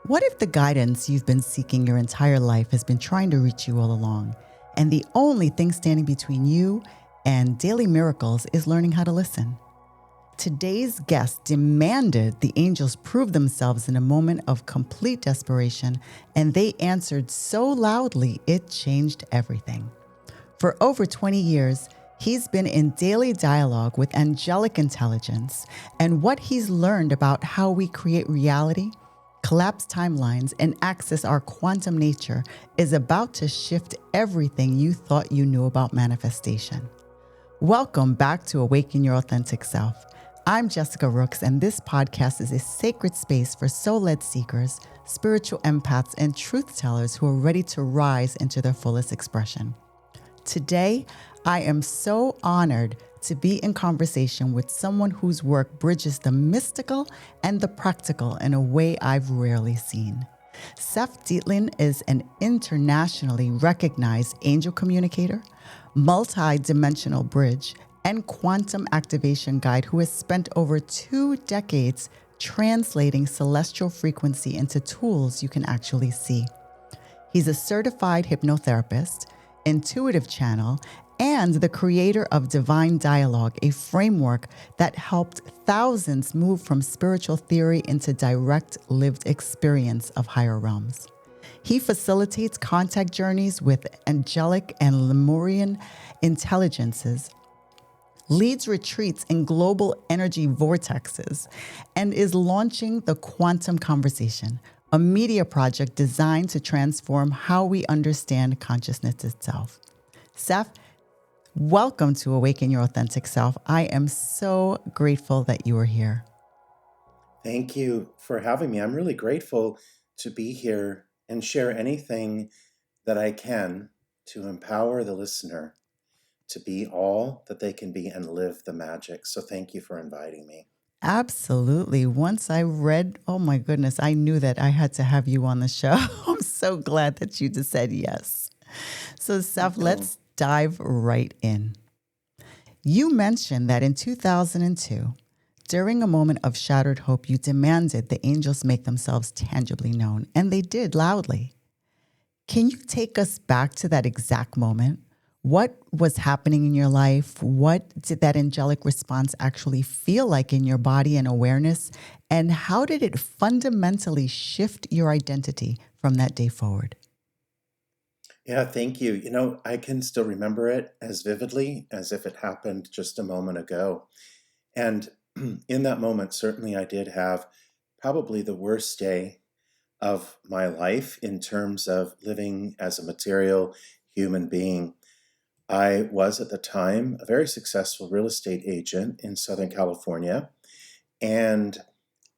What if the guidance you've been seeking your entire life has been trying to reach you all along, and the only thing standing between you and daily miracles is learning how to listen? Today's guest demanded the angels prove themselves in a moment of complete desperation, and they answered so loudly it changed everything. For over 20 years, he's been in daily dialogue with angelic intelligence, and what he's learned about how we create reality, collapse timelines, and access our quantum nature is about to shift everything you thought you knew about manifestation. Welcome back to Awaken Your Authentic Self. I'm Jessica Rooks, and this podcast is a sacred space for soul-led seekers, spiritual empaths, and truth tellers who are ready to rise into their fullest expression. Today, I am so honored to be in conversation with someone whose work bridges the mystical and the practical in a way I've rarely seen. Seph Dietlin is an internationally recognized angel communicator, multi-dimensional bridge, and quantum activation guide who has spent over 2 decades translating celestial frequency into tools you can actually see. He's a certified hypnotherapist, intuitive channel, and the creator of Divine Dialogue, a framework that helped thousands move from spiritual theory into direct lived experience of higher realms. He facilitates contact journeys with angelic and Lemurian intelligences, leads retreats in global energy vortexes, and is launching The Quantum Conversation, a media project designed to transform how we understand consciousness itself. Seph, welcome to Awaken Your Authentic Self. I am so grateful that you are here. Thank you for having me. I'm really grateful to be here and share anything that I can to empower the listener to be all that they can be and live the magic. So thank you for inviting me. Absolutely. Once I read, oh my goodness, I knew that I had to have you on the show. I'm so glad that you just said yes. So Seph, let's dive right in. You mentioned that in 2002, during a moment of shattered hope, you demanded the angels make themselves tangibly known, and they did loudly. Can you take us back to that exact moment? What was happening in your life? What did that angelic response actually feel like in your body and awareness? And how did it fundamentally shift your identity from that day forward? Yeah, thank you. I can still remember it as vividly as if it happened just a moment ago. And in that moment, certainly I did have probably the worst day of my life in terms of living as a material human being. I was at the time a very successful real estate agent in Southern California, and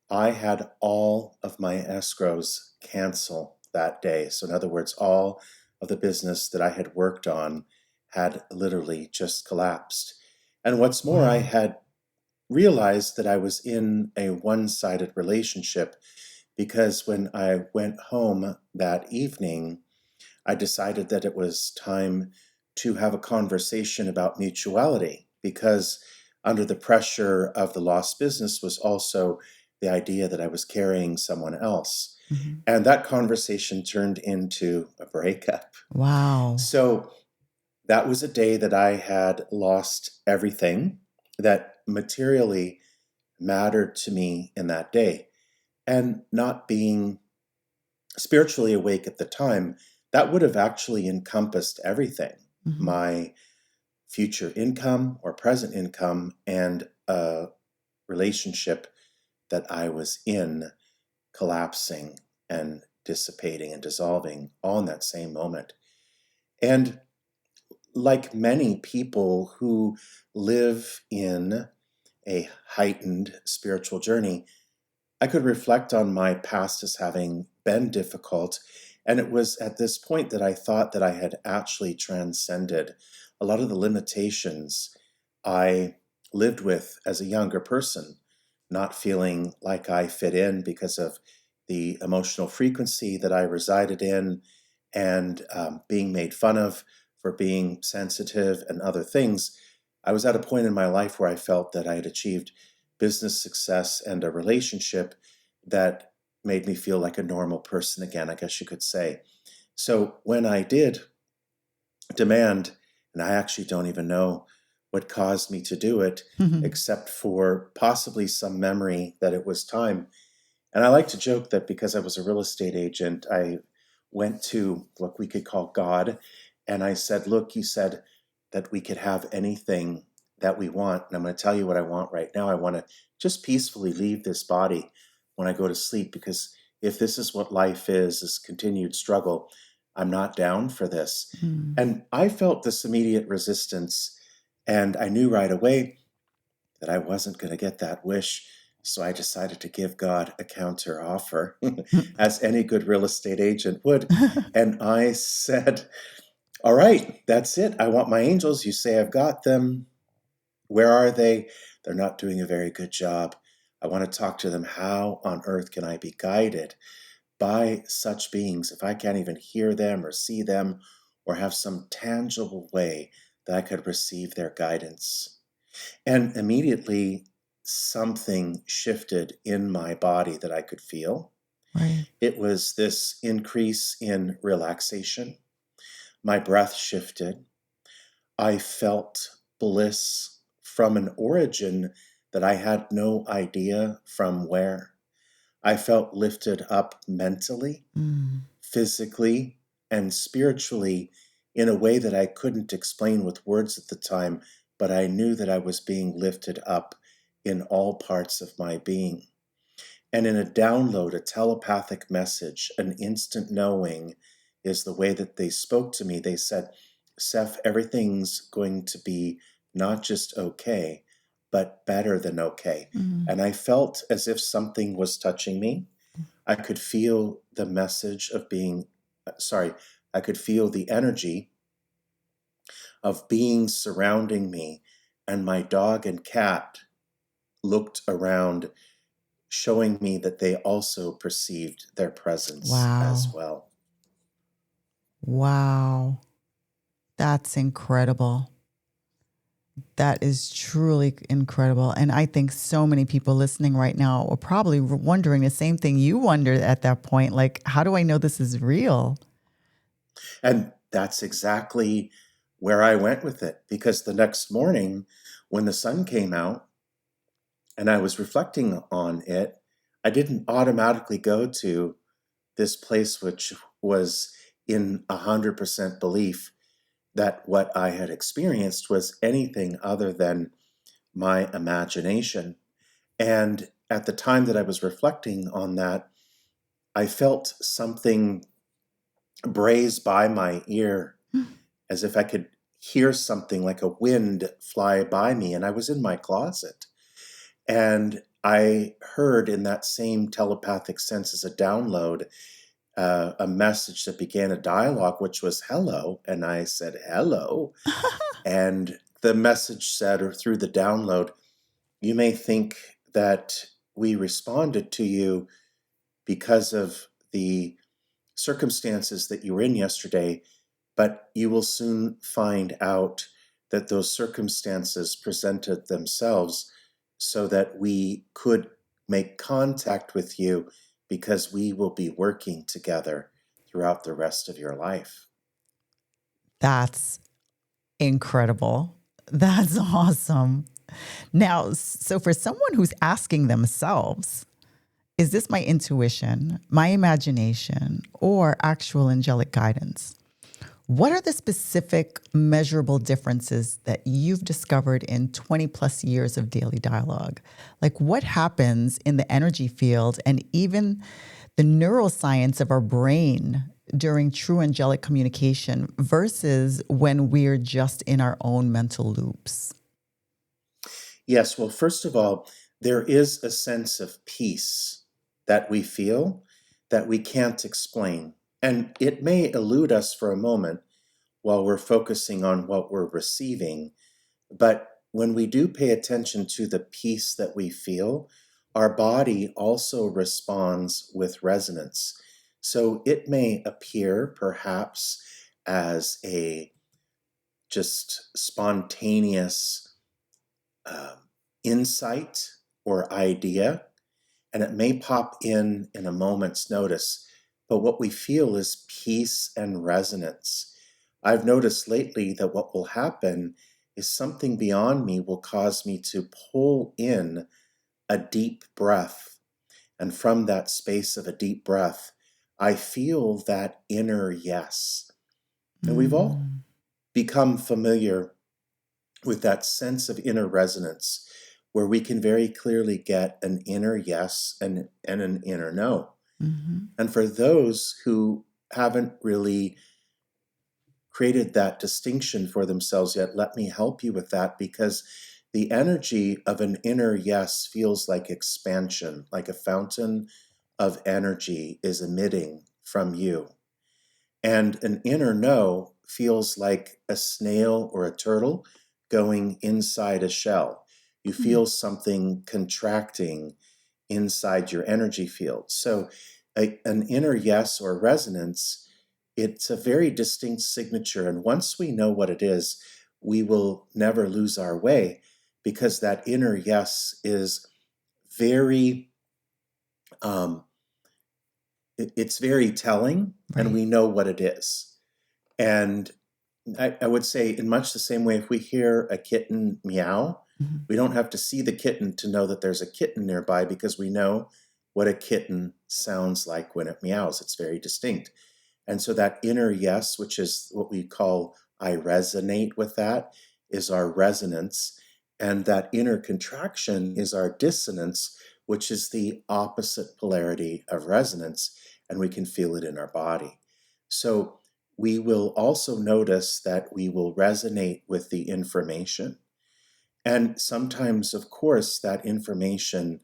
I had all of my escrows cancel that day. So, in other words, all of the business that I had worked on had literally just collapsed. And what's more, I had realized that I was in a one-sided relationship because when I went home that evening, I decided that it was time to have a conversation about mutuality because under the pressure of the lost business was also the idea that I was carrying someone else. Mm-hmm. And that conversation turned into a breakup. Wow. So that was a day that I had lost everything that materially mattered to me in that day. And not being spiritually awake at the time, that would have actually encompassed everything. Mm-hmm. My future income or present income and a relationship that I was in collapsing and dissipating and dissolving all in that same moment. And like many people who live in a heightened spiritual journey, I could reflect on my past as having been difficult. And it was at this point that I thought that I had actually transcended a lot of the limitations I lived with as a younger person, not feeling like I fit in because of the emotional frequency that I resided in and being made fun of for being sensitive and other things. I was at a point in my life where I felt that I had achieved business success and a relationship that made me feel like a normal person again, I guess you could say. So when I did demand, and I actually don't even know what caused me to do it, except for possibly some memory that it was time. And I like to joke that because I was a real estate agent, I went to what we could call God, and I said, look, you said that we could have anything that we want. And I'm going to tell you what I want right now. I want to just peacefully leave this body when I go to sleep, because if this is what life is continued struggle, I'm not down for this. And I felt this immediate resistance, and I knew right away that I wasn't going to get that wish. So I decided to give God a counter offer, as any good real estate agent would. And I said, all right, that's it. I want my angels. You say I've got them. Where are they? They're not doing a very good job. I want to talk to them. How on earth can I be guided by such beings if I can't even hear them or see them or have some tangible way that I could receive their guidance? And immediately something shifted in my body that I could feel. Right. It was this increase in relaxation. My breath shifted. I felt bliss from an origin that I had no idea from where. I felt lifted up mentally, physically, and spiritually in a way that I couldn't explain with words at the time, but I knew that I was being lifted up in all parts of my being. And in a download, a telepathic message, an instant knowing is the way that they spoke to me. They said, Seph, everything's going to be not just okay, but better than okay. And I felt as if something was touching me. I could feel the message of being, I could feel the energy of beings surrounding me. And my dog and cat looked around, showing me that they also perceived their presence as Wow. well. Wow. That's incredible. That is truly incredible. And I think so many people listening right now are probably wondering the same thing you wondered at that point. Like, how do I know this is real? And that's exactly where I went with it, because the next morning when the sun came out and I was reflecting on it, I didn't automatically go to this place which was in 100% belief that what I had experienced was anything other than my imagination. And at the time that I was reflecting on that, I felt something braze by my ear, as if I could hear something like a wind fly by me. And I was in my closet. And I heard in that same telepathic sense as a download, a message that began a dialogue, which was hello. And I said, hello. And the message said, or through the download, you may think that we responded to you because of the circumstances that you were in yesterday, but you will soon find out that those circumstances presented themselves so that we could make contact with you, because we will be working together throughout the rest of your life. That's incredible. That's awesome. Now, so for someone who's asking themselves, is this my intuition, my imagination, or actual angelic guidance? What are the specific measurable differences that you've discovered in 20 plus years of daily dialogue? Like, what happens in the energy field and even the neuroscience of our brain during true angelic communication versus when we're just in our own mental loops? Yes, well, first of all, there is a sense of peace that we feel that we can't explain. And it may elude us for a moment while we're focusing on what we're receiving. But when we do pay attention to the peace that we feel, our body also responds with resonance. So it may appear perhaps as a just spontaneous um, insight or idea, and it may pop in a moment's notice, but what we feel is peace and resonance. I've noticed lately that what will happen is something beyond me will cause me to pull in a deep breath. And from that space of a deep breath, I feel that inner yes. And we've all Mm, become familiar with that sense of inner resonance where we can very clearly get an inner yes and an inner no. mhm. And for those who haven't really created that distinction for themselves yet, let me help you with that, because the energy of an inner yes feels like expansion, like a fountain of energy is emitting from you. And an inner no feels like a snail or a turtle going inside a shell. You Mm, feel something contracting inside your energy field. So, an inner yes or resonance, it's a very distinct signature. And once we know what it is, we will never lose our way, because that inner yes is very, um, it's very telling, and right. we know what it is. And I would say, in much the same way, if we hear a kitten meow, Mhm. we don't have to see the kitten to know that there's a kitten nearby, because we know what a kitten sounds like when it meows. It's very distinct. And so that inner yes, which is what we call I resonate with that, is our resonance. And that inner contraction is our dissonance, which is the opposite polarity of resonance. And we can feel it in our body. So we will also notice that we will resonate with the information. And sometimes, of course, that information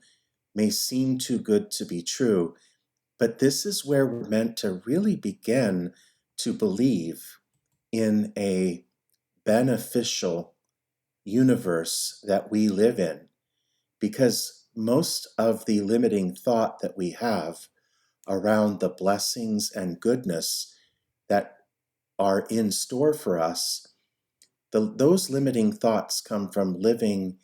may seem too good to be true, but this is where we're meant to really begin to believe in a beneficial universe that we live in, because most of the limiting thought that we have around the blessings and goodness that are in store for us, those limiting thoughts come from living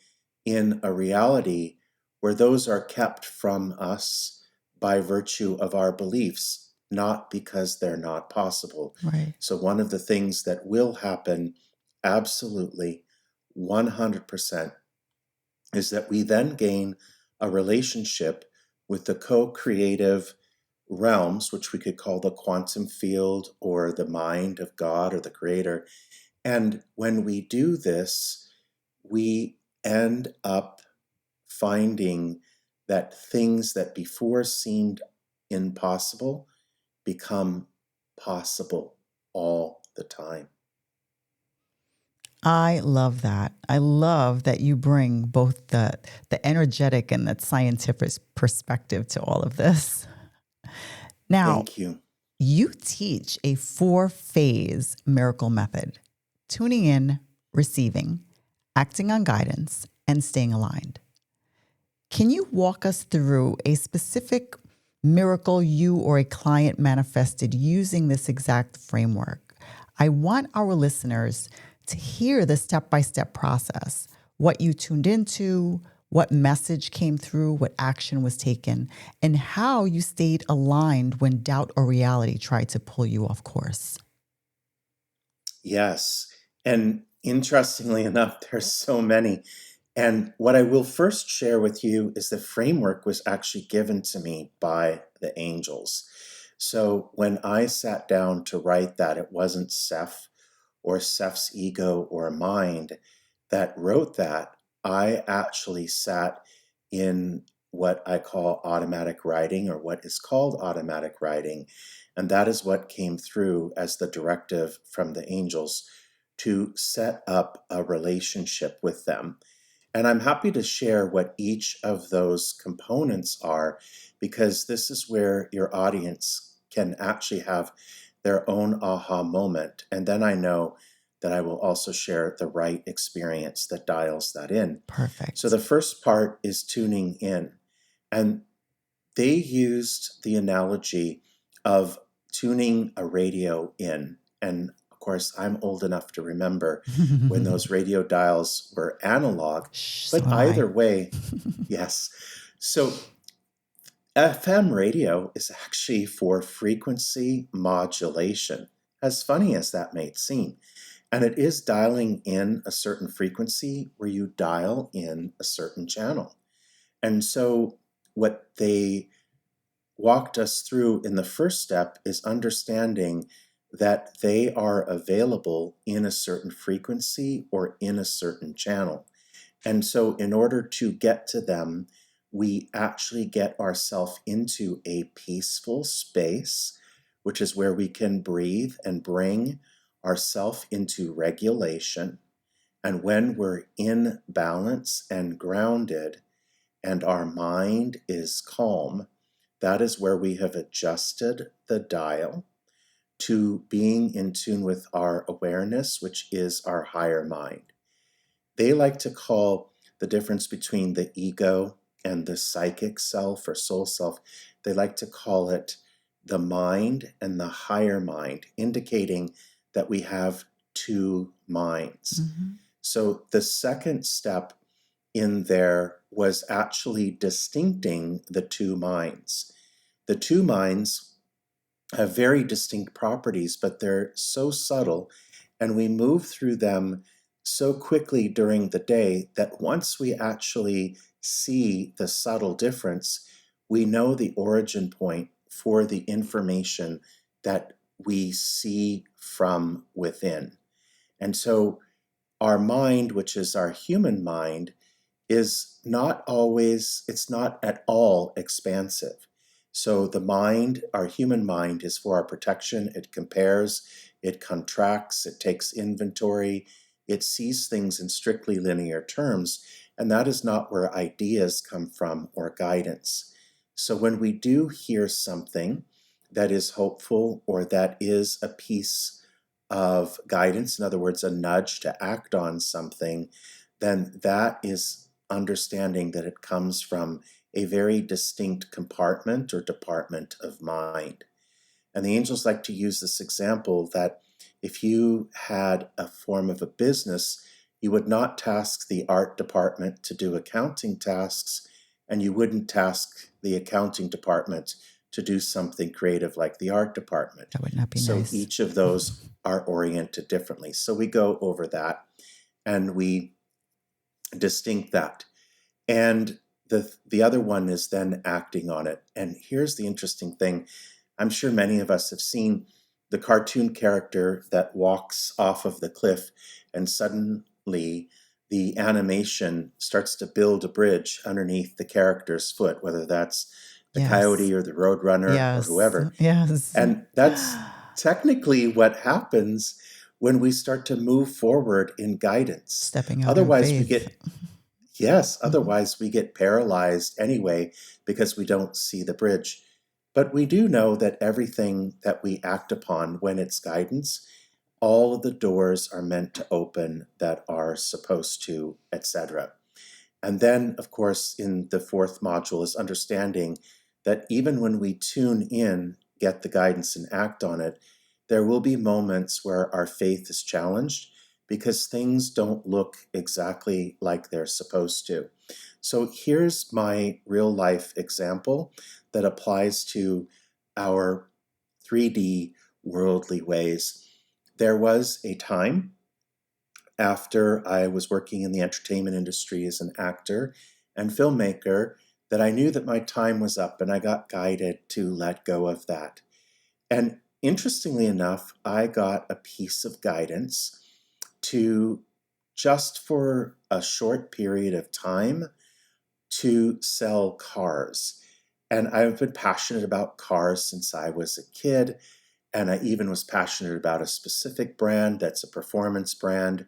in a reality where those are kept from us by virtue of our beliefs, not because they're not possible. Right. So, one of the things that will happen absolutely 100% is that we then gain a relationship with the co creative realms, which we could call the quantum field or the mind of God or the creator. And when we do this, we end up finding that things that before seemed impossible become possible all the time. I love that. I love that you bring both the energetic and that scientific perspective to all of this. Now, Thank you. you teach a 4-phase miracle method: tuning in, receiving, acting on guidance, and staying aligned. Can you walk us through a specific miracle you or a client manifested using this exact framework? I want our listeners to hear the step-by-step process, what you tuned into, what message came through, what action was taken, and how you stayed aligned when doubt or reality tried to pull you off course. Yes. And interestingly enough, there's so many. And what I will first share with you is the framework was actually given to me by the angels. So when I sat down to write that, it wasn't Seph or Seph's ego or mind that wrote that. I actually sat in what I call automatic writing, or what is called automatic writing. And that is what came through as the directive from the angels to set up a relationship with them. And I'm happy to share what each of those components are, because this is where your audience can actually have their own aha moment. And then I know that I will also share the right experience that dials that in. So Perfect. the first part is tuning in. And they used the analogy of tuning a radio in. And of course, I'm old enough to remember when those radio dials were analog. Shh, so But am I. either way, yes. So FM radio is actually for frequency modulation, as funny as that may seem. And it is dialing in a certain frequency where you dial in a certain channel. And so what they walked us through in the first step is understanding that they are available in a certain frequency or in a certain channel. And so, in order to get to them, we actually get ourselves into a peaceful space, which is where we can breathe and bring ourselves into regulation. And when we're in balance and grounded, and our mind is calm, that is where we have adjusted the dial to being in tune with our awareness, which is our higher mind. They like to call the difference between the ego and the psychic self or soul self, they like to call it the mind and the higher mind, indicating that we have two minds. Mm-hmm. So the second step in there was actually distincting the two minds. The two minds have very distinct properties, but they're so subtle, and we move through them so quickly during the day that once we actually see the subtle difference, we know the origin point for the information that we see from within. And so our mind, which is our human mind, is not always, it's not at all expansive. So the mind, our human mind, is for our protection. It compares, it contracts, it takes inventory, it sees things in strictly linear terms, and that is not where ideas come from or guidance. So when we do hear something that is hopeful or that is a piece of guidance, in other words, a nudge to act on something, then that is understanding that it comes from a very distinct compartment or department of mind. And the angels like to use this example that if you had a form of a business, you would not task the art department to do accounting tasks, and you wouldn't task the accounting department to do something creative like the art department. That would not be So nice. each of those are oriented differently. So we go over that and we distinct that. And the other one is then acting on it. And here's the interesting thing. I'm sure many of us have seen the cartoon character that walks off of the cliff and suddenly the animation starts to build a bridge underneath the character's foot, whether that's the Yes. coyote or the roadrunner or Yes. whoever. Yes. And that's technically what happens when we start to move forward in guidance. Stepping out in Otherwise, we faith. get Yes, Mhm. otherwise we get paralyzed anyway because we don't see the bridge. But we do know that everything that we act upon when it's guidance, all of the doors are meant to open that are supposed to, etc. And then, of course, in the fourth module is understanding that even when we tune in, get the guidance, and act on it, there will be moments where our faith is challenged because things don't look exactly like they're supposed to. So here's my real life example that applies to our 3D worldly ways. There was a time after I was working in the entertainment industry as an actor and filmmaker that I knew that my time was up and I got guided to let go of that. And interestingly enough, I got a piece of guidance to just for a short period of time to sell cars. And I've been passionate about cars since I was a kid. And I even was passionate about a specific brand that's a performance brand.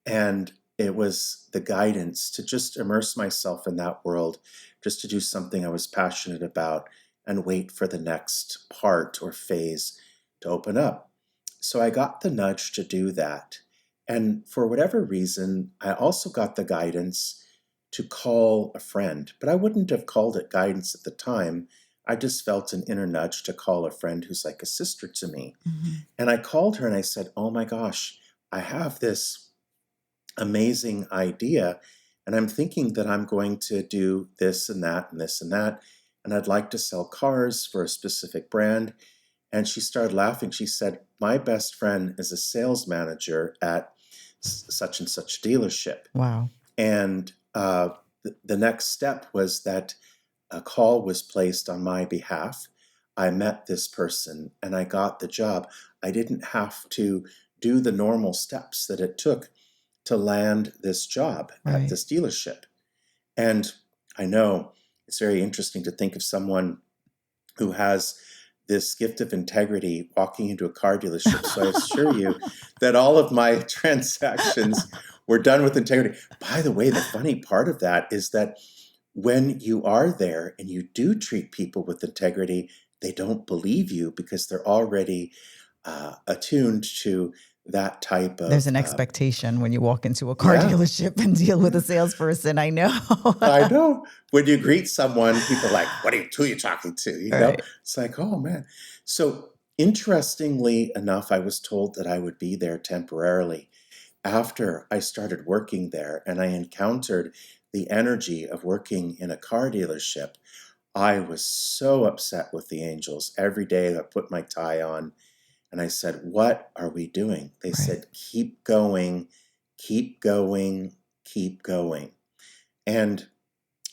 And it was the guidance to just immerse myself in that world, just to do something I was passionate about and wait for the next part or phase to open up. So I got the nudge to do that. And for whatever reason, I also got the guidance to call a friend, but I wouldn't have called it guidance at the time. I just felt an inner nudge to call a friend who's like a sister to me. Mhm. And I called her and I said, "Oh my gosh, I have this amazing idea. And I'm thinking that I'm going to do this and that and this and that. and I'd like to sell cars for a specific brand. And she started laughing. She said, my best friend is a sales manager at such and such dealership. Wow. And the next step was that a call was placed on my behalf. I met this person and I got the job. I didn't have to do the normal steps that it took to land this job at this dealership. And I know it's very interesting to think of someone who has this gift of integrity walking into a car dealership. So I assure you that all of my transactions were done with integrity. By the way, the funny part of that is that when you are there and you do treat people with integrity, they don't believe you because they're already attuned to that type of... There's an expectation when you walk into a car dealership and deal with a salesperson. I know. I know. When you greet someone, people are like, who are you talking to? You know, it's like, oh man. So interestingly enough, I was told that I would be there temporarily. After I started working there and I encountered the energy of working in a car dealership, I was so upset with the angels. Every day I put my tie on and I said, what are we doing? They said, keep going, keep going, keep going. And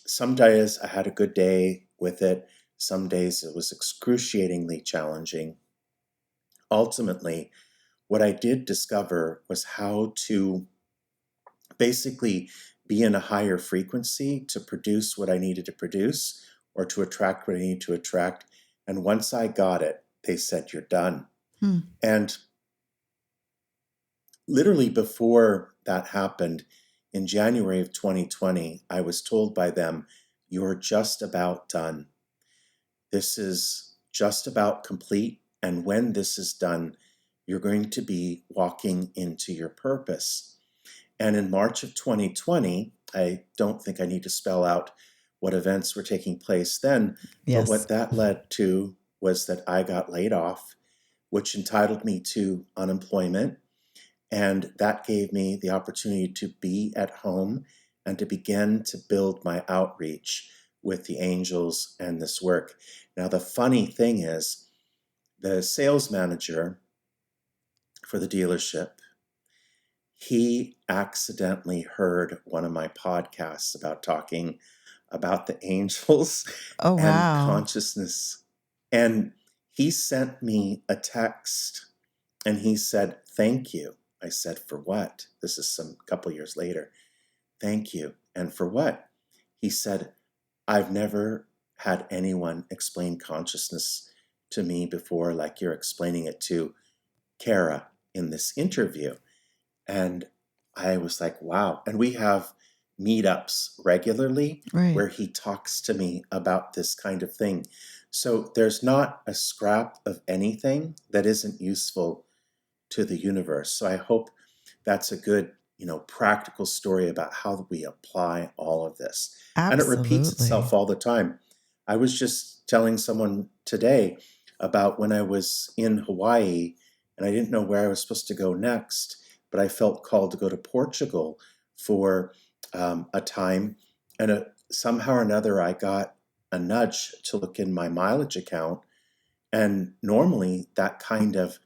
some days I had a good day with it. Some days it was excruciatingly challenging. Ultimately, what I did discover was how to basically be in a higher frequency to produce what I needed to produce or to attract what I need to attract. And once I got it, they said, you're done. And literally before that happened, in January of 2020, I was told by them, you're just about done. This is just about complete. And when this is done, you're going to be walking into your purpose. And in March of 2020, I don't think I need to spell out what events were taking place then, but what that led to was that I got laid off, which entitled me to unemployment. And that gave me the opportunity to be at home and to begin to build my outreach with the angels and this work. Now, the funny thing is, the sales manager for the dealership, he accidentally heard one of my podcasts about talking about the angels and consciousness. And he sent me a text and he said, thank you. I said, for what? This is some couple years later. Thank you. And for what? He said, I've never had anyone explain consciousness to me before, like you're explaining it to Kara in this interview. And I was like, wow. And we have meetups regularly where he talks to me about this kind of thing. So there's not a scrap of anything that isn't useful to the universe. So I hope that's a good, practical story about how we apply all of this. And it repeats itself all the time. I was just telling someone today about when I was in Hawaii and I didn't know where I was supposed to go next, but I felt called to go to Portugal for a time. And somehow or another, I got a nudge to look in my mileage account. And normally that kind of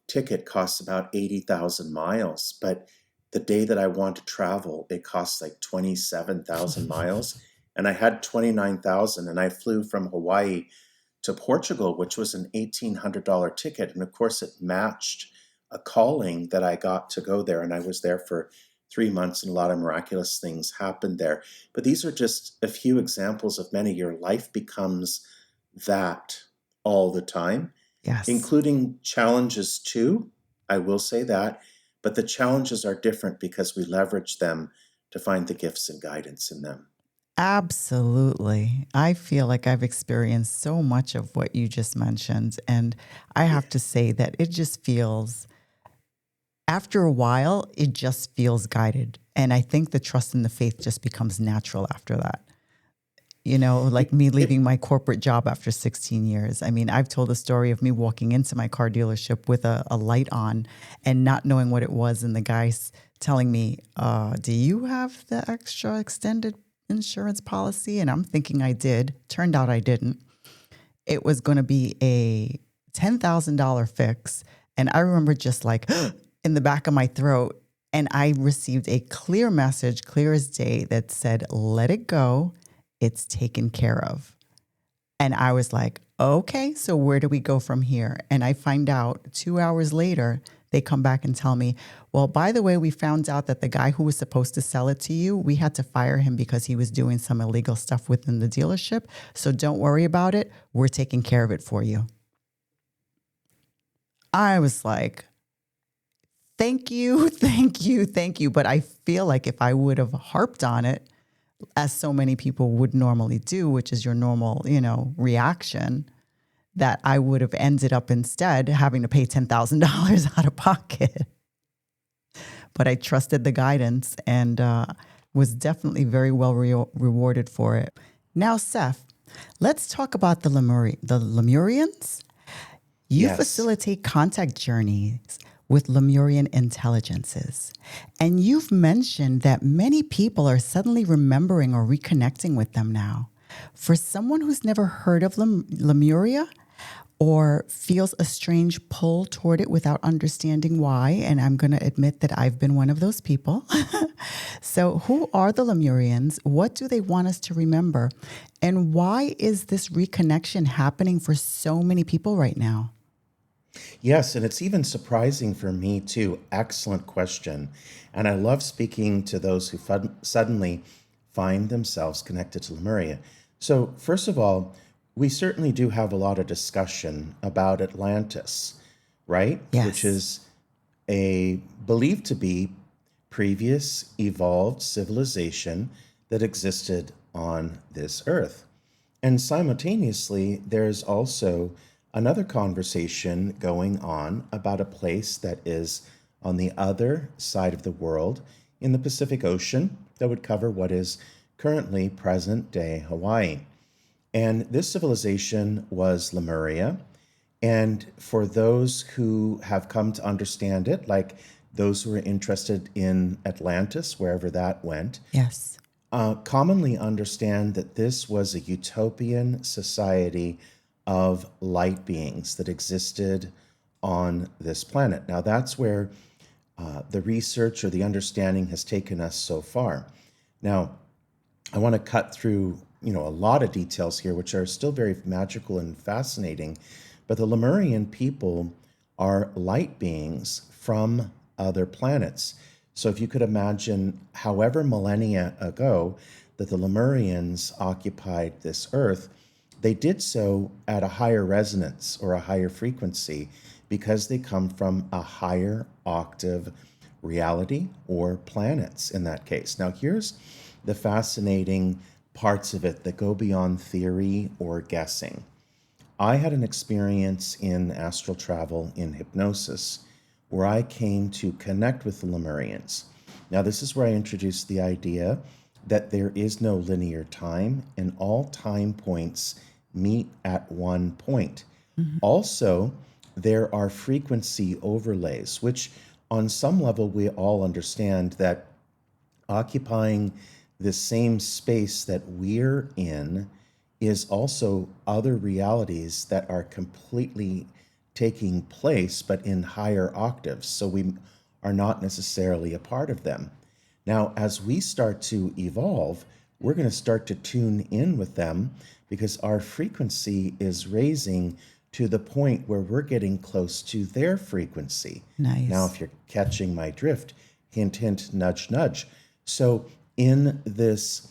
ticket costs about 80,000 miles. But the day that I want to travel, it costs like 27,000 miles. And I had 29,000 and I flew from Hawaii to Portugal, which was an $1,800 ticket. And of course, it matched a calling that I got to go there. And I was there for 3 months and a lot of miraculous things happened there. But these are just a few examples of many. Your life becomes that all the time, including challenges too. I will say that. But the challenges are different because we leverage them to find the gifts and guidance in them. Absolutely. I feel like I've experienced so much of what you just mentioned. And I have to say that it just feels, after a while, it just feels guided. And I think the trust and the faith just becomes natural after that. Like me leaving my corporate job after 16 years. I mean, I've told the story of me walking into my car dealership with a light on and not knowing what it was. And the guy's telling me, do you have the extra extended insurance policy, and I'm thinking I did. Turned out I didn't. It was going to be a $10,000 fix. And I remember just like in the back of my throat. And I received a clear message, clear as day, that said, let it go. It's taken care of. And I was like, okay, so where do we go from here? And I find out 2 hours later, they come back and tell me, well, by the way, we found out that the guy who was supposed to sell it to you, we had to fire him because he was doing some illegal stuff within the dealership. So don't worry about it. We're taking care of it for you. I was like, thank you, thank you, thank you. But I feel like if I would have harped on it, as so many people would normally do, which is your normal, reaction, that I would have ended up instead having to pay $10,000 out of pocket. But I trusted the guidance and was definitely very well rewarded for it. Now, Seph, let's talk about the Lemurians. You Yes. facilitate contact journeys with Lemurian intelligences. And you've mentioned that many people are suddenly remembering or reconnecting with them now. For someone who's never heard of Lemuria or feels a strange pull toward it without understanding why, and I'm going to admit that I've been one of those people. So who are the Lemurians? What do they want us to remember? And why is this reconnection happening for so many people right now? Yes, and it's even surprising for me too. Excellent question. And I love speaking to those who suddenly find themselves connected to Lemuria. So, first of all, we certainly do have a lot of discussion about Atlantis, right? Yes. Which is believed to be previous evolved civilization that existed on this earth. And simultaneously, there's also another conversation going on about a place that is on the other side of the world in the Pacific Ocean that would cover what is currently present day Hawaii. And this civilization was Lemuria. And for those who have come to understand it, like those who are interested in Atlantis, wherever that went, Yes. commonly understand that this was a utopian society of light beings that existed on this planet. Now, that's where the research or the understanding has taken us so far. Now, I want to cut through, a lot of details here, which are still very magical and fascinating. But the Lemurian people are light beings from other planets. So if you could imagine, however millennia ago that the Lemurians occupied this Earth, they did so at a higher resonance or a higher frequency because they come from a higher octave reality or planets in that case. Now, here's the fascinating parts of it that go beyond theory or guessing. I had an experience in astral travel in hypnosis where I came to connect with the Lemurians. Now, this is where I introduced the idea that there is no linear time and all time points meet at one point. Also, there are frequency overlays, which on some level we all understand that occupying the same space that we're in is also other realities that are completely taking place, but in higher octaves. So we are not necessarily a part of them. Now, as we start to evolve, we're going to start to tune in with them because our frequency is raising to the point where we're getting close to their frequency. Nice. Now, if you're catching my drift, hint, hint, nudge, nudge. So in this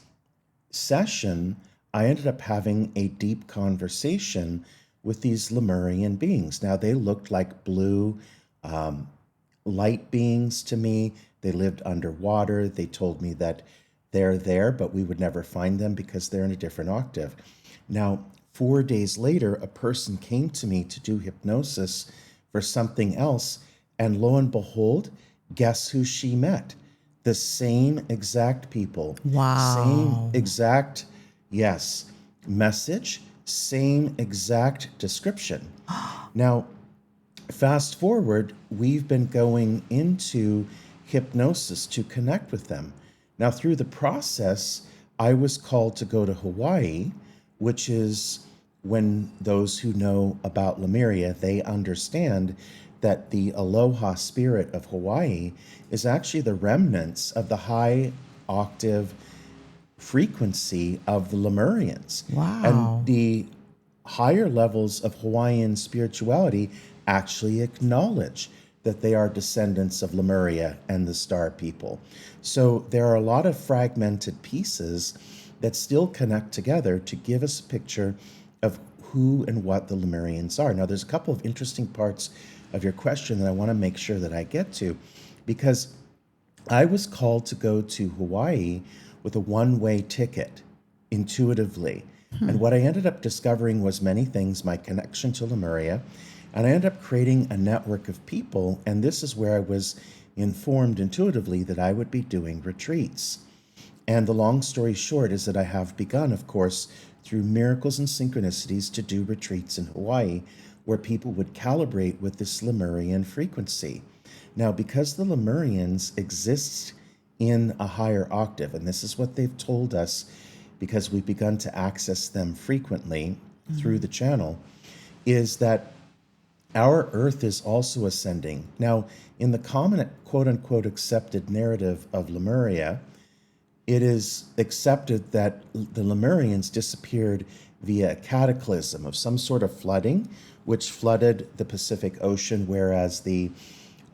session, I ended up having a deep conversation with these Lemurian beings. Now, they looked like blue light beings to me. They lived underwater. They told me that they're there, but we would never find them because they're in a different octave. Now, 4 days later, a person came to me to do hypnosis for something else, and lo and behold, guess who she met? The same exact people. Wow. Same exact, yes, message, same exact description. Now, fast forward, we've been going into hypnosis to connect with them. Now, through the process, I was called to go to Hawaii, which is, when those who know about Lemuria, they understand that the aloha spirit of Hawaii is actually the remnants of the high octave frequency of the Lemurians. And Wow. the higher levels of Hawaiian spirituality actually acknowledge that they are descendants of Lemuria and the Star People. So there are a lot of fragmented pieces that still connect together to give us a picture of who and what the Lemurians are. Now, there's a couple of interesting parts of your question that I want to make sure that I get to, because I was called to go to Hawaii with a one-way ticket intuitively. And what I ended up discovering was many things, my connection to Lemuria, and I ended up creating a network of people. And this is where I was informed intuitively that I would be doing retreats. And the long story short is that I have begun, of course, through miracles and synchronicities, to do retreats in Hawaii where people would calibrate with this Lemurian frequency. Now, because the Lemurians exist in a higher octave, and this is what they've told us because we've begun to access them frequently through the channel, is that our Earth is also ascending. Now, in the common quote unquote accepted narrative of Lemuria, it is accepted that the Lemurians disappeared via a cataclysm of some sort of flooding, which flooded the Pacific Ocean, whereas the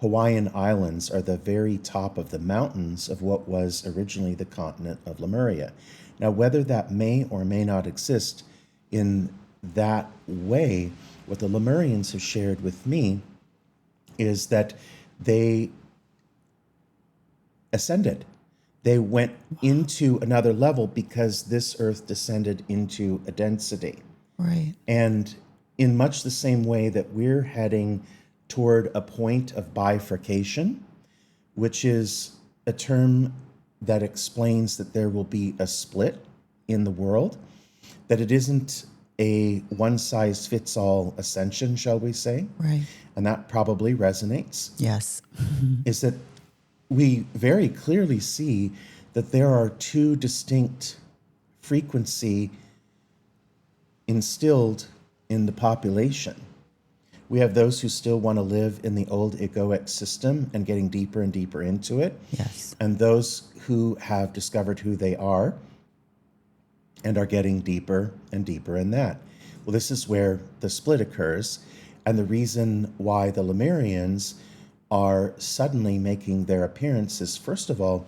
Hawaiian Islands are the very top of the mountains of what was originally the continent of Lemuria. Now, whether that may or may not exist in that way, what the Lemurians have shared with me is that they ascended. They went into another level because this earth descended into a density. Right. And in much the same way that we're heading toward a point of bifurcation, which is a term that explains that there will be a split in the world, that it isn't a one-size-fits-all ascension, shall we say, Right. and that probably resonates, Yes. is that we very clearly see that there are two distinct frequency instilled in the population. We have those who still want to live in the old egoic system and getting deeper and deeper into it, Yes. and those who have discovered who they are and are getting deeper and deeper in that. Well, this is where the split occurs, and the reason why the Lemurians are suddenly making their appearance is, first of all,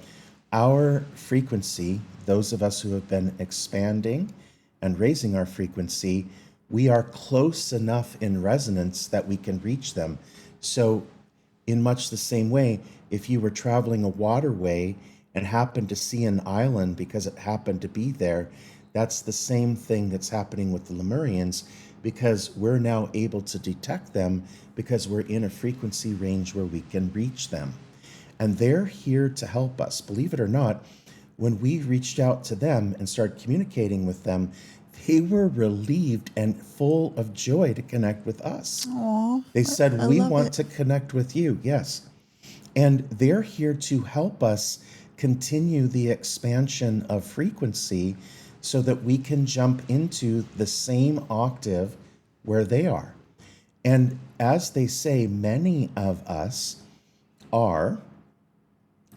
our frequency, those of us who have been expanding and raising our frequency, we are close enough in resonance that we can reach them. So in much the same way, if you were traveling a waterway and happened to see an island because it happened to be there, that's the same thing that's happening with the Lemurians, because we're now able to detect them because we're in a frequency range where we can reach them. And they're here to help us. Believe it or not, when we reached out to them and started communicating with them, they were relieved and full of joy to connect with us. Oh, They said, I "We love want it. to connect with you." Yes. And they're here to help us continue the expansion of frequency so that we can jump into the same octave where they are. And as they say, many of us are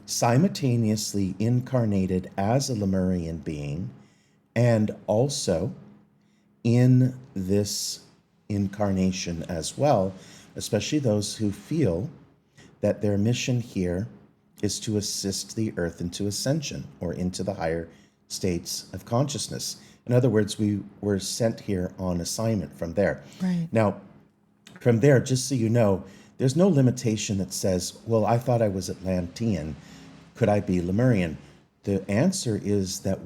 simultaneously incarnated as a Lemurian being and also in this incarnation as well, especially those who feel that their mission here is to assist the earth into ascension or into the higher states of consciousness. In other words, we were sent here on assignment from there. Right. Now, from there, just so you know, there's no limitation that says, well, I thought I was Atlantean. Could I be Lemurian? The answer is that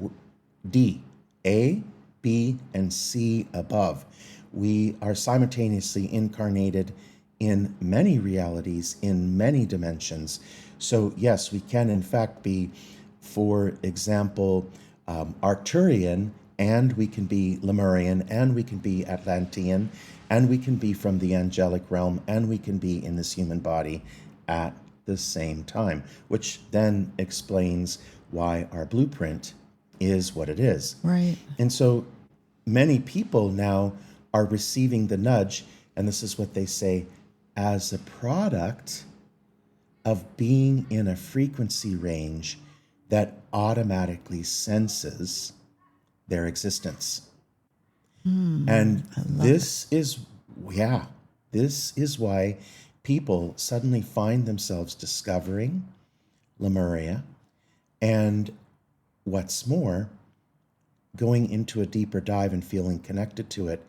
D, A, B, and C above. We are simultaneously incarnated in many realities, in many dimensions. So yes, we can in fact be, for example, Arcturian, and we can be Lemurian, and we can be Atlantean, and we can be from the angelic realm, and we can be in this human body at the same time, which then explains why our blueprint is what it is. Right. And so many people now are receiving the nudge, and this is what they say, as a product of being in a frequency range that automatically senses their existence. And I love it. this is, yeah, this is why people suddenly find themselves discovering Lemuria. And what's more, going into a deeper dive and feeling connected to it,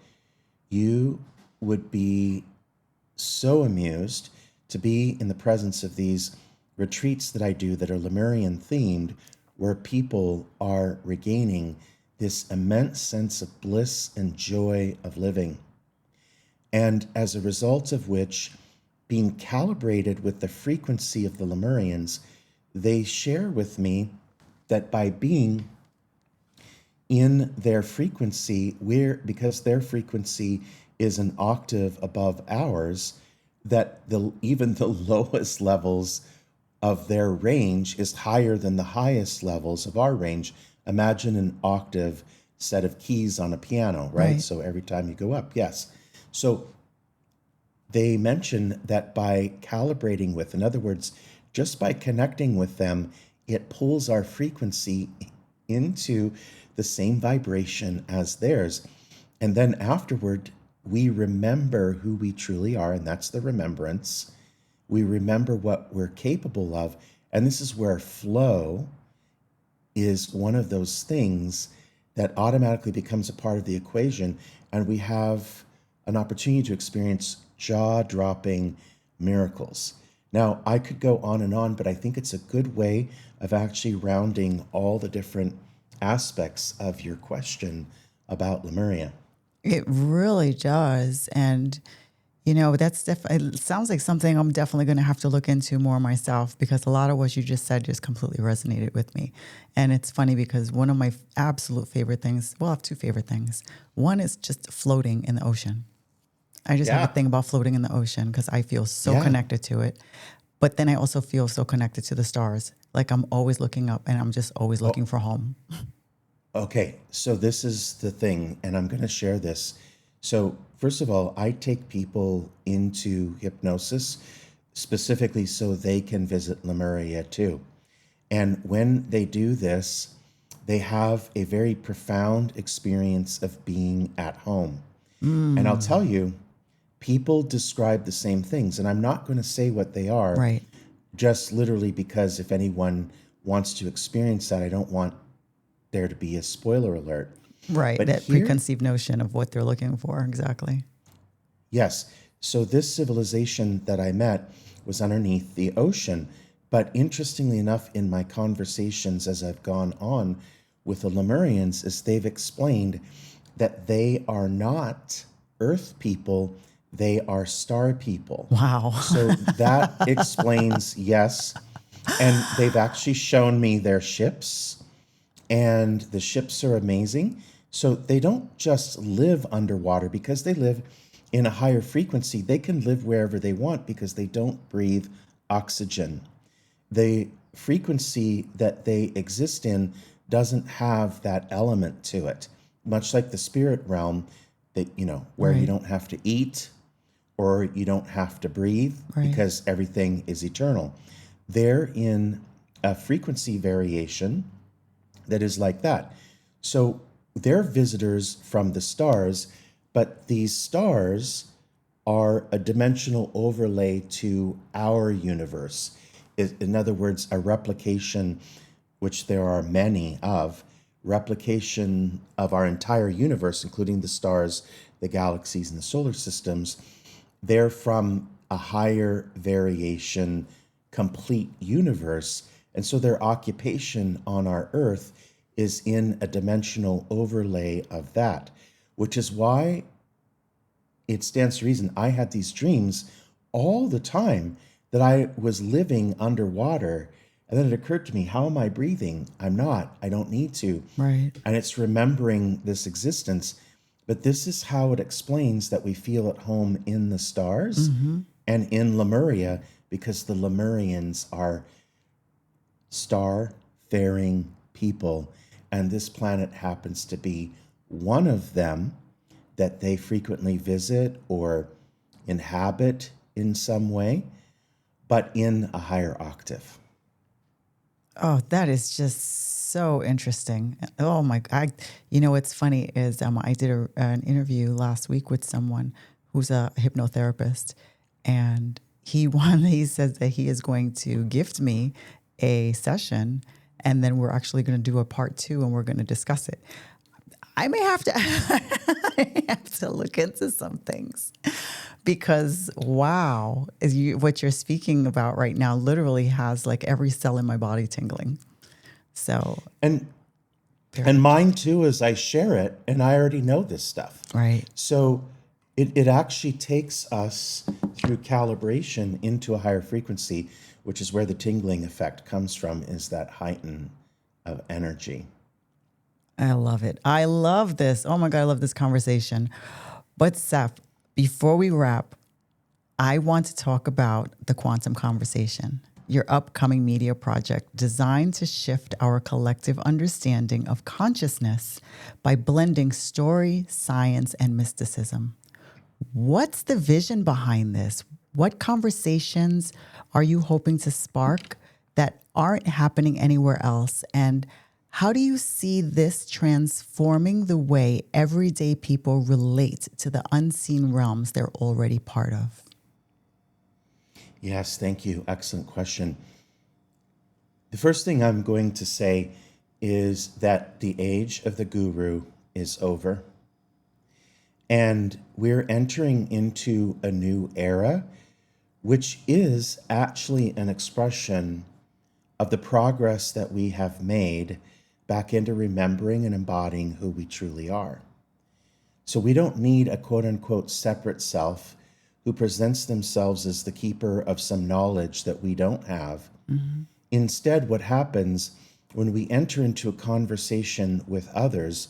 you would be so amused to be in the presence of these retreats that I do that are Lemurian themed, where people are regaining this immense sense of bliss and joy of living. And as a result of which, being calibrated with the frequency of the Lemurians, they share with me that by being in their frequency, because their frequency is an octave above ours, that even the lowest levels of their range is higher than the highest levels of our range. Imagine an octave set of keys on a piano, right? Right. So every time you go up, yes. So they mention that by calibrating with, in other words, just by connecting with them, it pulls our frequency into the same vibration as theirs. And then afterward, we remember who we truly are, and that's the remembrance. We remember what we're capable of. And this is where flow is one of those things that automatically becomes a part of the equation. And we have an opportunity to experience jaw-dropping miracles. Now, I could go on, but I think it's a good way of actually rounding all the different aspects of your question about Lemuria. It really does. And, it sounds like something I'm definitely going to have to look into more myself, because a lot of what you just said just completely resonated with me. And it's funny because one of my absolute favorite things, well, I have two favorite things. One is just floating in the ocean. I just have a Yeah. thing about floating in the ocean because I feel so Yeah. connected to it. But then I also feel so connected to the stars. Like I'm always looking up and I'm just always Oh, looking for home. okay. So this is the thing, and I'm going to share this. So, first of all, I take people into hypnosis specifically so they can visit Lemuria too. And when they do this, they have a very profound experience of being at home. And I'll tell you, people describe the same things, and I'm not going to say what they are, Right. just literally because if anyone wants to experience that, I don't want there to be a spoiler alert. Right. But That here, preconceived notion of what they're looking for. Exactly. yes, so this civilization that I met was underneath the ocean. But interestingly enough, in my conversations as I've gone on with the Lemurians, is they've explained that they are not Earth people, they are star people. Wow. So that explains, yes. And they've actually shown me their ships, and the ships are amazing. So they don't just live underwater because they live in a higher frequency. They can live wherever they want because they don't breathe oxygen. The frequency that they exist in doesn't have that element to it, much like the spirit realm that, where you Right. don't have to eat or you don't have to breathe Right. because everything is eternal. They're in a frequency variation that is like that. So they're visitors from the stars, but these stars are a dimensional overlay to our universe. In other words, a replication, which there are many of, replication of our entire universe, including the stars, the galaxies, and the solar systems. They're from a higher variation, complete universe. And so their occupation on our Earth is in a dimensional overlay of that, which is why it stands to reason I had these dreams all the time that I was living underwater. And then it occurred to me, how am I breathing? I'm not. I don't need to. Right. And it's remembering this existence. But this is how it explains that we feel at home in the stars Mm-hmm. and in Lemuria, because the Lemurians are star-faring people. and this planet happens to be one of them that they frequently visit or inhabit in some way, but in a higher octave. Oh, that is just so interesting. Oh my, what's funny is I did an interview last week with someone who's a hypnotherapist, and he says that he is going to gift me a session, and then we're actually going to do a part 2, and we're going to discuss it. I may have to, I have to look into some things, because wow, what you're speaking about right now literally has like every cell in my body tingling. So, And very and mine too, as I share it, and I already know this stuff. right. So it actually takes us through calibration into a higher frequency, which is where the tingling effect comes from, is that heighten of energy. I love it. I love this. Oh my God, I love this conversation. But Seph, before we wrap, I want to talk about the Quantum Conversation, your upcoming media project designed to shift our collective understanding of consciousness by blending story, science, and mysticism. What's the vision behind this? What conversations are you hoping to spark that aren't happening anywhere else? And how do you see this transforming the way everyday people relate to the unseen realms they're already part of? Yes, thank you. Excellent question. The first thing I'm going to say is that the age of the guru is over. And we're entering into a new era, which is actually an expression of the progress that we have made back into remembering and embodying who we truly are. So we don't need a quote unquote separate self who presents themselves as the keeper of some knowledge that we don't have. Mm-hmm. Instead, what happens when we enter into a conversation with others,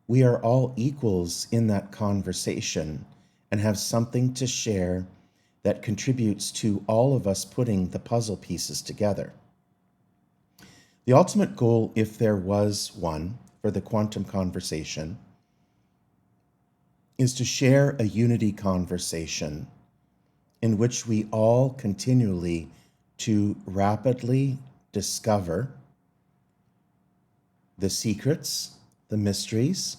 we are all equals in that conversation and have something to share that contributes to all of us putting the puzzle pieces together. The ultimate goal, if there was one, for the quantum conversation is to share a unity conversation in which we all continually to rapidly discover the secrets, the mysteries,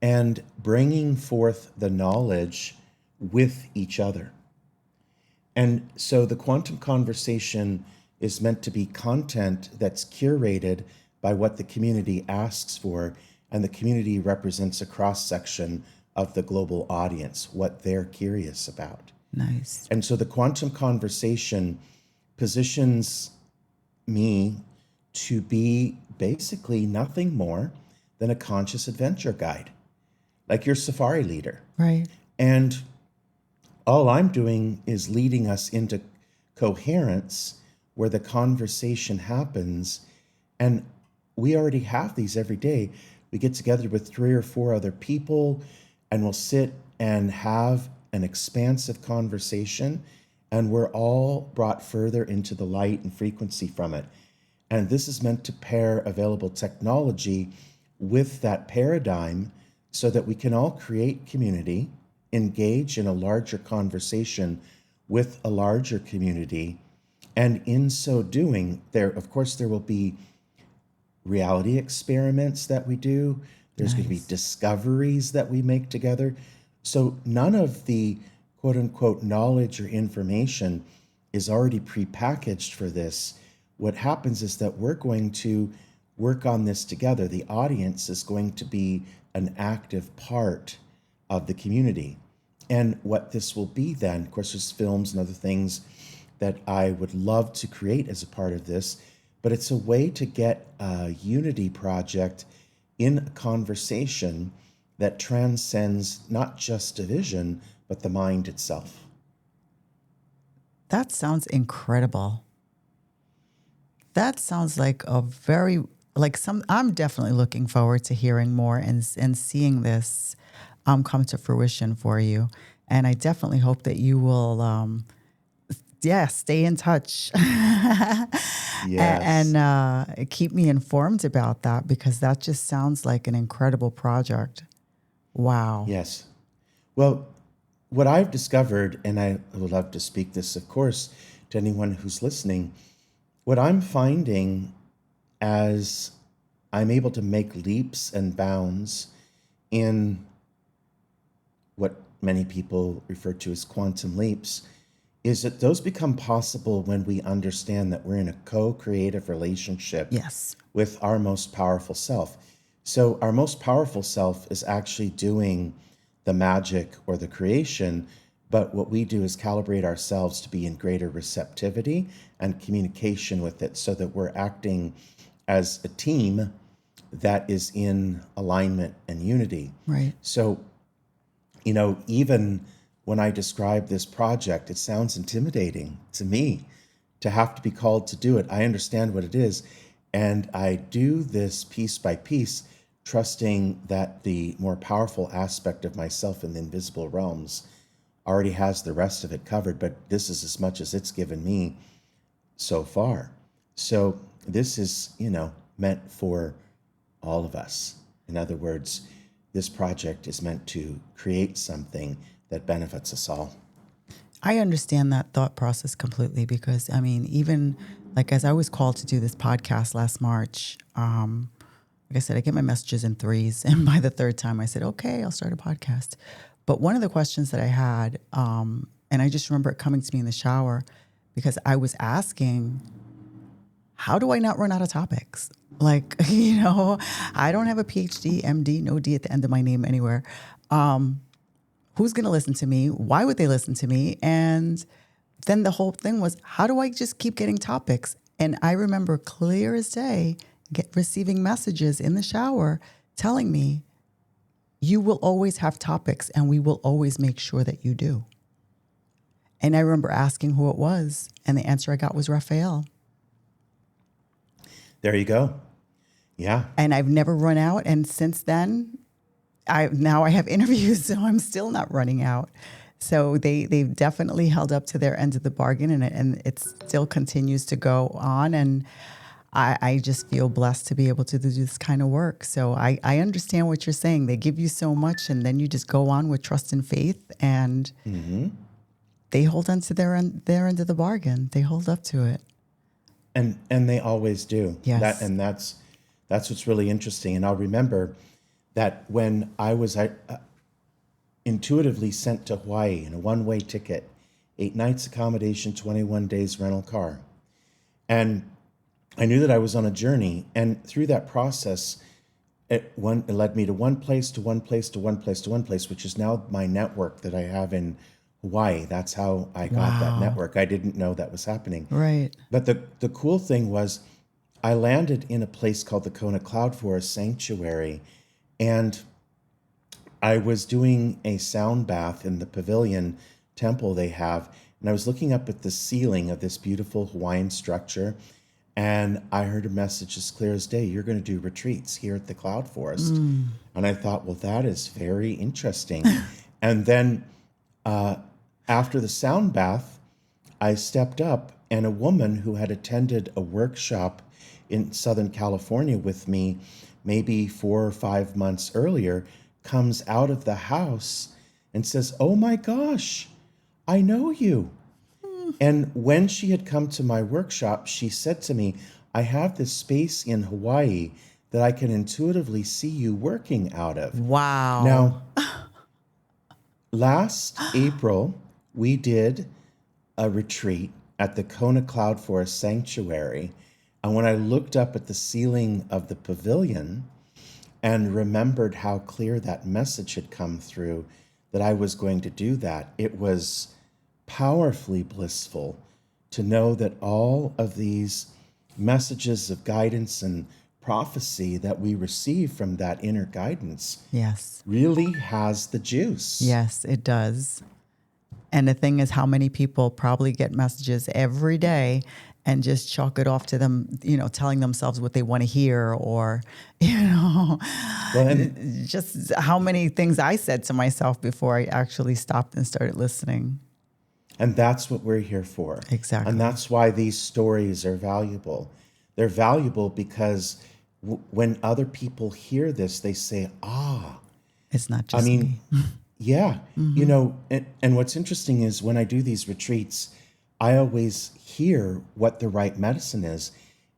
and bringing forth the knowledge with each other. And so the quantum conversation is meant to be content that's curated by what the community asks for, and the community represents a cross-section of the global audience, what they're curious about. Nice. And so the quantum conversation positions me to be basically nothing more than a conscious adventure guide, like your safari leader. Right. And all I'm doing is leading us into coherence where the conversation happens. And we already have these every day. We get together with 3 or 4 other people and we'll sit and have an expansive conversation, and we're all brought further into the light and frequency from it. And this is meant to pair available technology with that paradigm so that we can all create community, engage in a larger conversation with a larger community. And in so doing, of course, there will be reality experiments that we do. There's going to be discoveries that we make together. So none of the quote unquote knowledge or information is already prepackaged for this. What happens is that we're going to work on this together. The audience is going to be an active part of the community. And what this will be then, of course, there's films and other things that I would love to create as a part of this, but it's a way to get a unity project in a conversation that transcends not just division, but the mind itself. That sounds incredible. That sounds like I'm definitely looking forward to hearing more and seeing this come to fruition for you. And I definitely hope that you will, stay in touch. Yes. And keep me informed about that, because that just sounds like an incredible project. Wow. Yes. Well, what I've discovered, and I would love to speak this, of course, to anyone who's listening, what I'm finding as I'm able to make leaps and bounds in what many people refer to as quantum leaps is that those become possible when we understand that we're in a co-creative relationship Yes. with our most powerful self. So our most powerful self is actually doing the magic or the creation, but what we do is calibrate ourselves to be in greater receptivity and communication with it so that we're acting as a team that is in alignment and unity. Right. So, even when I describe this project, it sounds intimidating to me to have to be called to do it. I understand what it is. And I do this piece by piece, trusting that the more powerful aspect of myself in the invisible realms already has the rest of it covered. But this is as much as it's given me so far. So this is, meant for all of us. In other words, this project is meant to create something that benefits us all. I understand that thought process completely, because even like as I was called to do this podcast last March, like I said, I get my messages in threes. And by the third time I said, okay, I'll start a podcast. But one of the questions that I had, and I just remember it coming to me in the shower, because I was asking, how do I not run out of topics? Like, I don't have a PhD, MD, no D at the end of my name anywhere. Who's going to listen to me? Why would they listen to me? And then the whole thing was, how do I just keep getting topics? And I remember clear as day receiving messages in the shower telling me, you will always have topics and we will always make sure that you do. And I remember asking who it was, and the answer I got was Raphael. There you go. Yeah. And I've never run out. And since then, I have interviews, so I'm still not running out. So they've definitely held up to their end of the bargain, and it still continues to go on. And I just feel blessed to be able to do this kind of work. So I understand what you're saying. They give you so much, and then you just go on with trust and faith, and they hold on to their end of the bargain. They hold up to it. And they always do. Yes. That's what's really interesting. And I'll remember that when I was intuitively sent to Hawaii in a one-way ticket, 8 nights accommodation, 21 days rental car. And I knew that I was on a journey. And through that process, it led me to one place, to one place, to one place, to one place, which is now my network that I have in Hawaii. That's how I got that network. I didn't know that was happening. Right. But the cool thing was I landed in a place called the Kona Cloud Forest Sanctuary, and I was doing a sound bath in the pavilion temple they have, and I was looking up at the ceiling of this beautiful Hawaiian structure, and I heard a message as clear as day: you're going to do retreats here at the Cloud Forest. And I thought, well, that is very interesting. And then after the sound bath, I stepped up, and a woman who had attended a workshop in Southern California with me maybe 4 or 5 months earlier comes out of the house and says, "Oh my gosh, I know you." And when she had come to my workshop, she said to me, "I have this space in Hawaii that I can intuitively see you working out of." Wow. Now, last April, we did a retreat at the Kona Cloud Forest Sanctuary. And when I looked up at the ceiling of the pavilion and remembered how clear that message had come through that I was going to do that, it was powerfully blissful to know that all of these messages of guidance and prophecy that we receive from that inner guidance Yes. really has the juice. Yes, it does. And the thing is, how many people probably get messages every day and just chalk it off to them, telling themselves what they want to hear, or, Well, just how many things I said to myself before I actually stopped and started listening. And that's what we're here for. Exactly. And that's why these stories are valuable. They're valuable because when other people hear this, they say, ah, It's not I just mean, me. yeah, and what's interesting is when I do these retreats, I always hear what the right medicine is.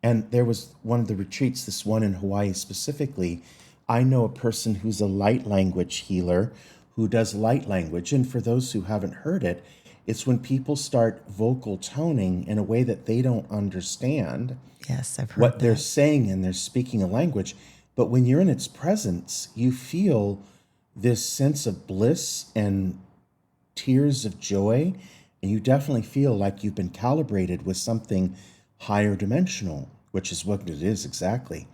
And there was one of the retreats, this one in Hawaii specifically. I know a person who's a light language healer who does light language. And for those who haven't heard it, it's when people start vocal toning in a way that they don't understand Yes, I've heard what they're that. saying, and they're speaking a language. But when you're in its presence, you feel this sense of bliss and tears of joy, and you definitely feel like you've been calibrated with something higher dimensional, which is what it is exactly.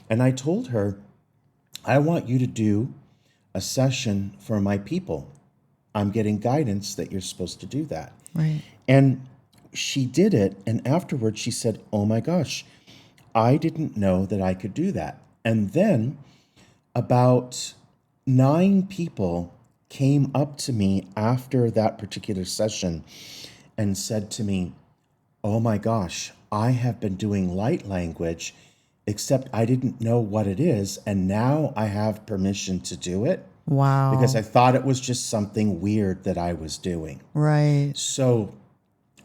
And I told her, I want you to do a session for my people. I'm getting guidance that you're supposed to do that. Right. And she did it. And afterwards, she said, oh my gosh, I didn't know that I could do that. And then about 9 people came up to me after that particular session and said to me, oh my gosh, I have been doing light language, except I didn't know what it is. And now I have permission to do it because Wow. I thought it was just something weird that I was doing. Right. So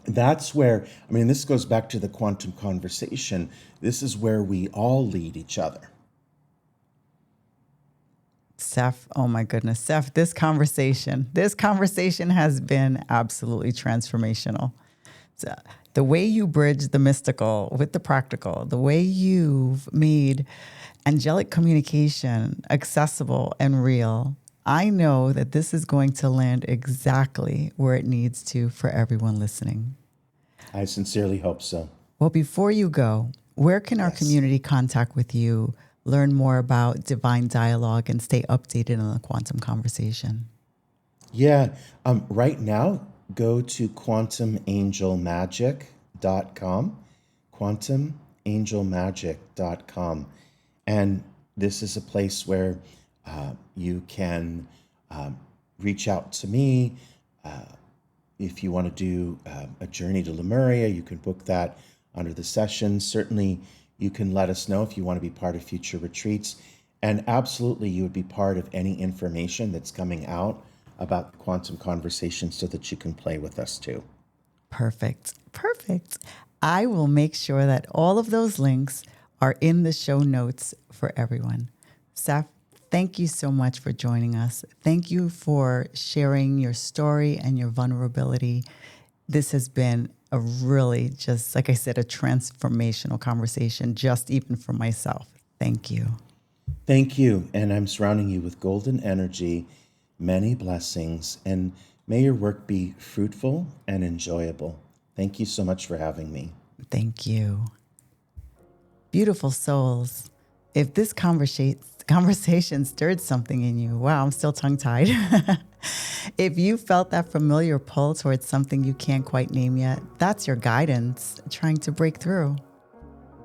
that's where, I mean, this goes back to the quantum conversation. This is where we all lead each other. Seph, oh my goodness. Seph, this conversation has been absolutely transformational. So, the way you bridge the mystical with the practical, the way you've made angelic communication accessible and real, I know that this is going to land exactly where it needs to for everyone listening. I sincerely hope so. Well, before you go, where can our Yes. community contact with you, learn more about Divine Dialogue, and stay updated on the quantum conversation? Yeah. Right now, go to quantumangelmagic.com, quantumangelmagic.com. And this is a place where you can reach out to me. If you want to do a journey to Lemuria, you can book that under the session. Certainly, you can let us know if you want to be part of future retreats. And absolutely, you would be part of any information that's coming out about the quantum conversation so that you can play with us too. Perfect. Perfect. I will make sure that all of those links are in the show notes for everyone. Seph, thank you so much for joining us. Thank you for sharing your story and your vulnerability. This has been a really, just like I said, a transformational conversation, just even for myself. Thank you. Thank you. And I'm surrounding you with golden energy, many blessings, and may your work be fruitful and enjoyable. Thank you so much for having me. Thank you. Beautiful souls. If this conversation stirred something in you, wow, I'm still tongue-tied. If you felt that familiar pull towards something you can't quite name yet, that's your guidance trying to break through.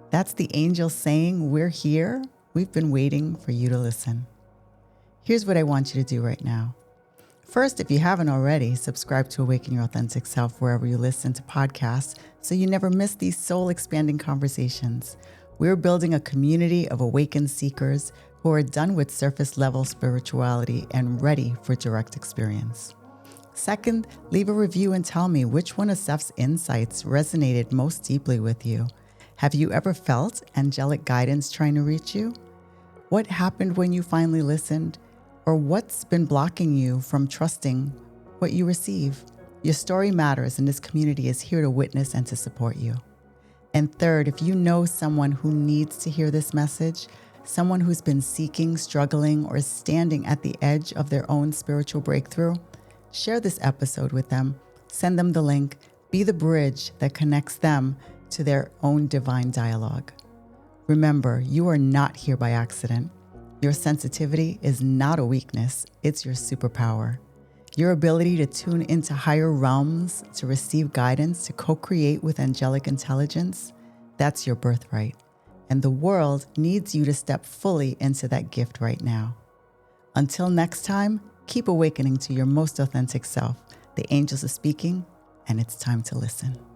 That's the angel saying, we're here. We've been waiting for you to listen. Here's what I want you to do right now. First, if you haven't already, subscribe to Awaken Your Authentic Self wherever you listen to podcasts so you never miss these soul-expanding conversations. We're building a community of awakened seekers who are done with surface-level spirituality and ready for direct experience. Second, leave a review and tell me which one of Seph's insights resonated most deeply with you. Have you ever felt angelic guidance trying to reach you? What happened when you finally listened? Or what's been blocking you from trusting what you receive? Your story matters, and this community is here to witness and to support you. And third, if you know someone who needs to hear this message, someone who's been seeking, struggling, or standing at the edge of their own spiritual breakthrough, share this episode with them. Send them the link. Be the bridge that connects them to their own divine dialogue. Remember, you are not here by accident. Your sensitivity is not a weakness, it's your superpower. Your ability to tune into higher realms, to receive guidance, to co-create with angelic intelligence, that's your birthright. And the world needs you to step fully into that gift right now. Until next time, keep awakening to your most authentic self. The angels are speaking. and it's time to listen.